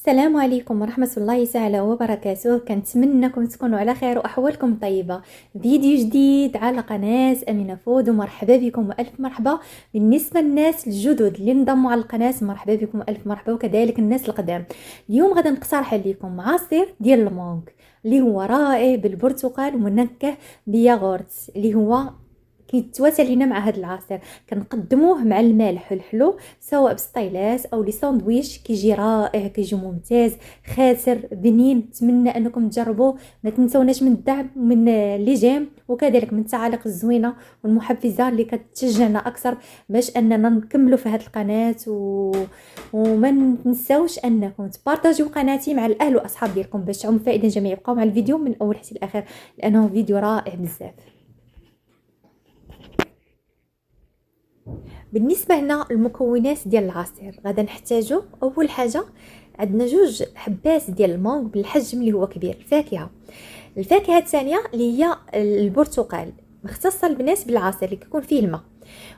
السلام عليكم ورحمة الله تعالى وبركاته. كنتمنىكم تكونوا على خير وأحوالكم طيبة. فيديو جديد على قناة أمينة فود، ومرحبا بكم وألف مرحبا. بالنسبة للناس الجدد اللي انضموا على القناة، مرحبا بكم وألف مرحبا، وكذلك الناس القدام. اليوم غادي نقترح عليكم عصير ديال المونغ اللي هو رائع بالبرتقال ومنكه بياغورت، اللي هو كيتواتى لينا مع هذا العصير. كنقدموه مع المالح والحلو، سواء بسطيلات او لي ساندويتش، كيجي رائع، كيجي ممتاز، خاسر بنين. نتمنى انكم تجربوه. ما تنسوناش من الدعم ومن لي جيم، وكذلك من التعاليق الزوينه والمحفزه اللي كتشجعنا اكثر باش اننا نكملوا في هذه القناه وما تنساوش انكم تبارطاجيو قناتي مع الاهل واصحاب ديالكم باش تعم فائده جميع. بقاو مع الفيديو من اول حتى الاخر لانه فيديو رائع بزاف. بالنسبه هنا المكونات ديال العصير، غادا نحتاجو اول حاجه عندنا جوج حبات ديال المانغ بالحجم اللي هو كبير. الفاكهه الثانيه اللي هي البرتقال، مختصه البنات بالعصير اللي كيكون فيه الماء.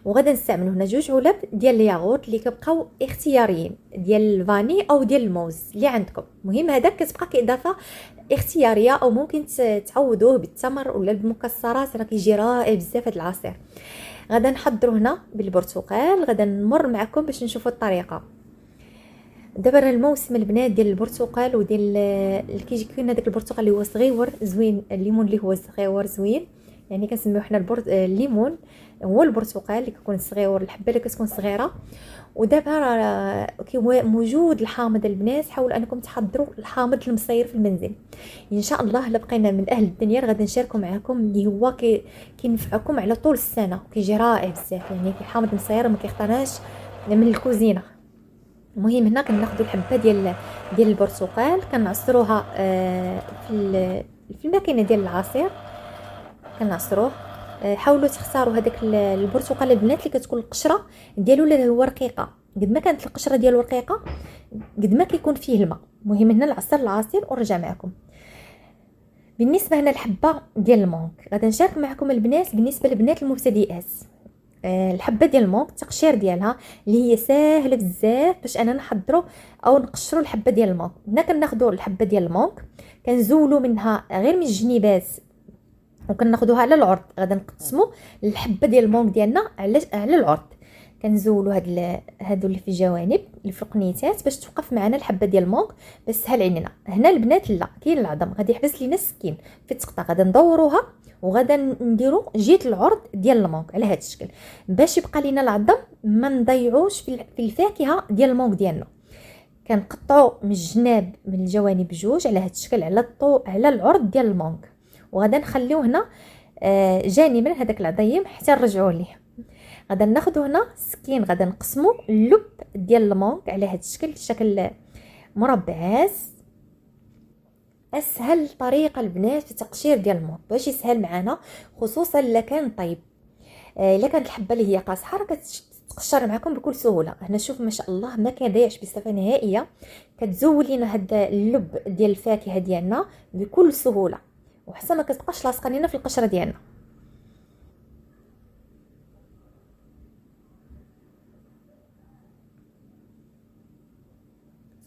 وغادا نستعملوا هنا جوج علب ديال الياغورت اللي كيبقاو اختياريين، ديال الفاني او ديال الموز اللي عندكم. المهم هذا كتبقى كاضافه اختياريه، او ممكن تعوضوه بالتمر ولا بالمكسرات، راه كيجي رائع بزاف هذا العصير. غادا نحضروا هنا بالبرتقال، غادا نمر معكم باش نشوفوا الطريقه. دابا الموسم البنات ديال البرتقال وديال كيجي كاين هذاك البرتقال اللي هو صغيور زوين، الليمون اللي هو صغيور زوين، يعني كنسميوه حنا الليمون هو البرتقال اللي كيكون صغيور، الحبه اللي كتكون صغيره. ودابا راه موجود الحامض البنات، حاولوا انكم تحضروا الحامض المصير في المنزل. ان شاء الله الا بقينا من اهل الدنيا غادي نشاركوا معكم اللي هو كينفعكم على طول السنه، وكيجي رائع بزاف. يعني الحامض المصير ما كيختارناش من الكوزينه. المهم هنا كناخذوا الحبه ديال البرتقال، كنعصروها في الماكينه ديال العصير، كنعصروه. حاولوا تختاروا هذاك البرتقال البنات اللي كتكون القشره ديالو اللي هو رقيقه. قد ما كانت القشره ديالو رقيقه قد ما كيكون فيه الماء. المهم هنا العصير ونرجع معكم. بالنسبه هنا الحبه ديال المونغ غادي نشارك معكم البنات. بالنسبه للبنات المبتدئات، الحبه ديال المونغ التقشير ديالها اللي هي ساهله بزاف باش انا نحضروا او نقشروا الحبه ديال المونغ. هنا كناخذوا الحبه ديال المونغ، كنزولوا منها غير من الجنيبات وكناخذوها على العرض. غادا نقسموا الحبه ديال المونغ ديالنا على العرض، كنزولوا هادو اللي في الجوانب اللي في القنيتات باش توقف معنا الحبه ديال المونغ باش سهل علينا. هنا البنات لا كاين العظم، غادي يحبس لينا السكين في التقطه. غادا ندوروها وغادا نديروا جهه العرض ديال المونغ على هذا الشكل باش يبقى لينا العظم، ما نضيعوش في الفاكهه ديال المونغ ديالنا. كنقطعوا من الجناب من الجوانب بجوج على هذا الشكل على العرض ديال المونغ. وغادا نخليو هنا جانبا هذاك العظيم حتى نرجعوا ليه. غادا ناخذ هنا سكين، غادا نقسموا اللب ديال المونغ على هذا الشكل، شكل مربعات. اسهل طريقه البنات في تقشير ديال المونغ باش يسهل معنا، خصوصا الا كان طيب. الا كانت الحبه اللي هي قاصحه راه كتقشر معكم بكل سهوله. هنا شوف ما شاء الله ما كيضيعش بصفه نهائيه، كتزول لينا هذا اللب ديال الفاكهه ديالنا بكل سهوله، وحتى ما كتبقاش لاصقه لينا في القشره ديالنا.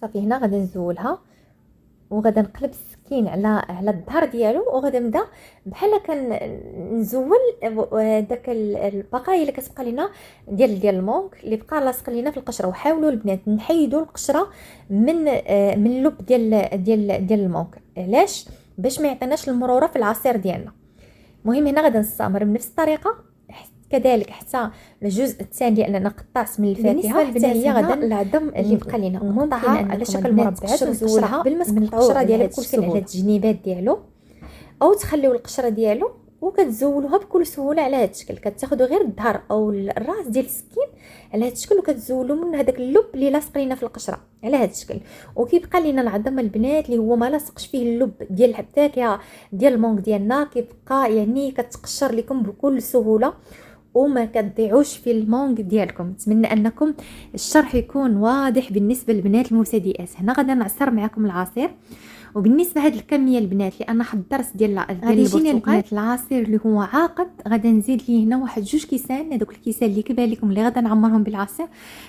صافي هنا غادي نزولها وغادا نقلب السكين على الظهر ديالو، وغادا نبدا بحال كنزول داك البقايا اللي كتبقى لينا ديال المونغ اللي بقى لاصق لينا في القشره. وحاولوا البنات نحيدوا القشره من اللب ديال المونغ. علاش؟ باش ما يعطيناش المروره في العصير ديالنا. المهم هنا غادا نستمر بنفس الطريقه كذلك حتى الجزء الثاني، لاننا قطعت من الفاكهه حتى هي غادا العظم اللي بقى لينا نقطعها على شكل مربعات ونزولها من القشره ديالها بكل سهوله على الجنيبات ديالو، او تخليو القشره ديالو وكتزولوها بكل سهوله على هذا الشكل. كتاخذوا غير الظهر او الراس ديال السكين على هذا الشكل وكتزولوا من هذاك اللب اللي لاصق لينا في القشره على هذا الشكل. وكيبقى لينا العظم البنات اللي هو ما لاصقش فيه اللب ديال الفاكهه ديال المونغ ديالنا، كيبقى يعني كتقشر لكم بكل سهوله وما كتضيعوش في المونغ ديالكم. نتمنى انكم الشرح يكون واضح بالنسبه للبنات المبتدئات. هنا غادي نعصر معكم العصير. وبالنسبه هاد الكميه البنات اللي انا حضرت ديال يجيني البرتقال العصير اللي هو عاقد، غادي نزيد ليه هنا واحد 2 كيسان. هذوك الكيسان اللي كيبان لكم اللي غادي نعمرهم بالعصير،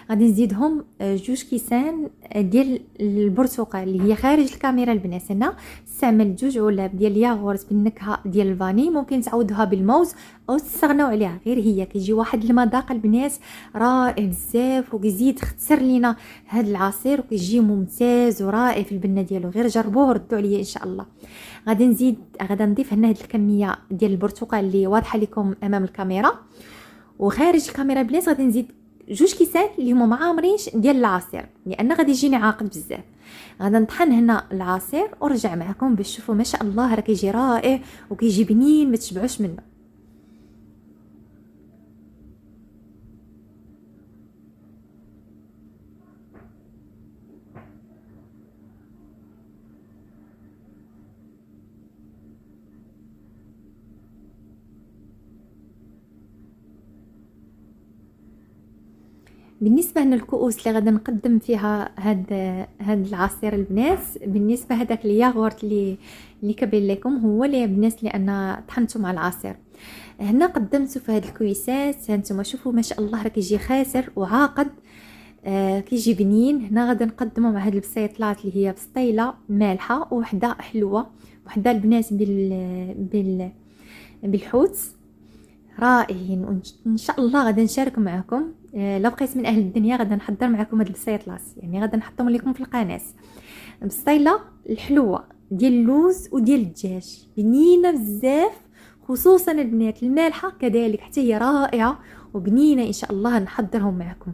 غادي نزيدهم 2 كيسان ديال البرتقال اللي هي خارج الكاميرا البنات. هنا استعمل 2 علاب ديال الياغورت بالنكهه ديال الفاني، ممكن تعوضوها بالموز او تستغناو عليها، غير هي كيجي واحد المذاق البنات رائع بزاف، وكيزيد يختصر لينا هذا العصير وكيجي ممتاز ورائع في البنه ديالو. غير جربوه وردوا عليا ان شاء الله. غادي نضيف هنا هذه الكميه ديال البرتقال اللي واضحه لكم امام الكاميرا، وخارج الكاميرا بليس غادي نزيد 2 كيسان اللي هما معامرينش ديال العصير، لان غادي يجيني عاقد بزاف. غادي نطحن هنا العصير ورجع معكم باش تشوفوا ما شاء الله راه كيجي رائع وكيجي بنين ما تشبعوش منه. بالنسبه للكؤوس اللي غادي نقدم فيها هاد العصير البنات، بالنسبه هذاك الياغورت اللي كبين لكم هو اللي البنات اللي انا طحنته مع العصير. هنا قدمته في هاد الكويسات. هانتوما شوفوا ما شاء الله راه كيجي خاسر وعاقد، كيجي بنين. هنا غادي نقدمه مع هاد البسيطلات اللي هي بسطيله مالحه وحده حلوه وحده البنات بالحوت رائعين. وان شاء الله غادي نشارك معكم. لو بقيت من اهل الدنيا غادي نحضر معكم هاد البسيطلات، يعني غادي نحطهم لكم في القناه. بسطيله الحلوه ديال اللوز وديال الدجاج بنينه بزاف، خصوصا البنات المالحه كذلك حتى هي رائعه وبنينه. ان شاء الله نحضرهم معكم.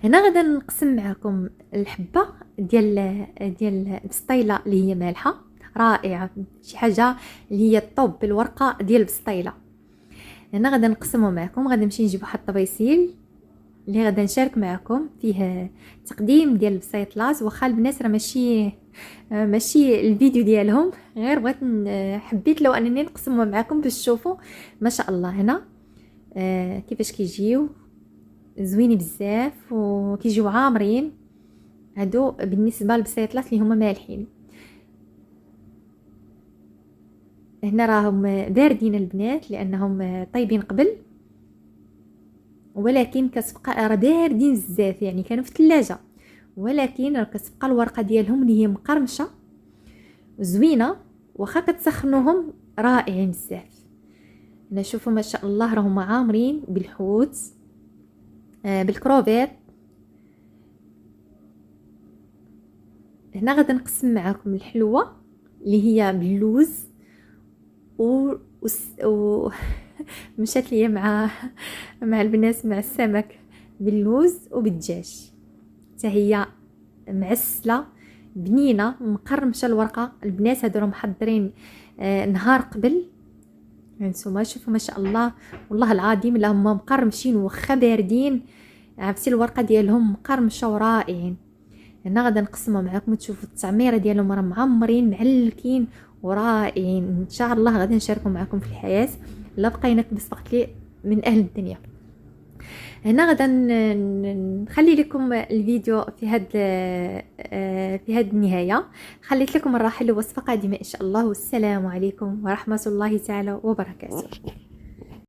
هنا غادي نقسم معكم الحبه ديال البسطيله اللي هي مالحه رائعه، شي حاجه اللي هي الطوب بالورقه ديال البسطيله. هنا غادي نقسمه معكم. غادي نمشي نجيب واحد الطبيسيل اللي غادي نشارك معكم فيه تقديم ديال البسيطلات. واخا البنات راه ماشي الفيديو ديالهم، غير بغيت حبيت لو انني نقسمه معكم باش تشوفوا ما شاء الله. هنا كيفاش كيجيو زوينين بزاف وكيجيو عامرين. هادو بالنسبه للبسيطلات اللي هما مالحين. هنا راهم باردين البنات لانهم طيبين قبل، ولكن كتبقى راه باردين بزاف، يعني كانوا في الثلاجه، ولكن راه كتبقى الورقه ديالهم اللي هي مقرمشه وزوينه، واخا كتسخنوهم رائعين بزاف. هنا شوفوا ما شاء الله راهم عامرين بالحوت بالكروفيت. هنا غادي نقسم معكم الحلوه اللي هي باللوز و مشات ليا مع البنات مع السمك باللوز وبالدجاج، حتى هي معسله بنينه مقرمشه الورقه. البنات هادو محضرين نهار قبل. هانتوما شوفوا ما شاء الله والله العظيم لا هما مقرمشين واخا باردين، عرفتي الورقه ديالهم مقرمشه ورائعين. هنا غادي نقسمها معكم تشوفوا التعميره ديالهم راه معمرين معلكين ورائعين. ان شاء الله غادي نشاركوا معكم في الحياه. لا بقينا بسبقت لي من اهل الدنيا. هنا غادي نخلي لكم الفيديو في هاد النهايه. خليت لكم الراحل وصفه قادمه ان شاء الله. والسلام عليكم ورحمه الله تعالى وبركاته.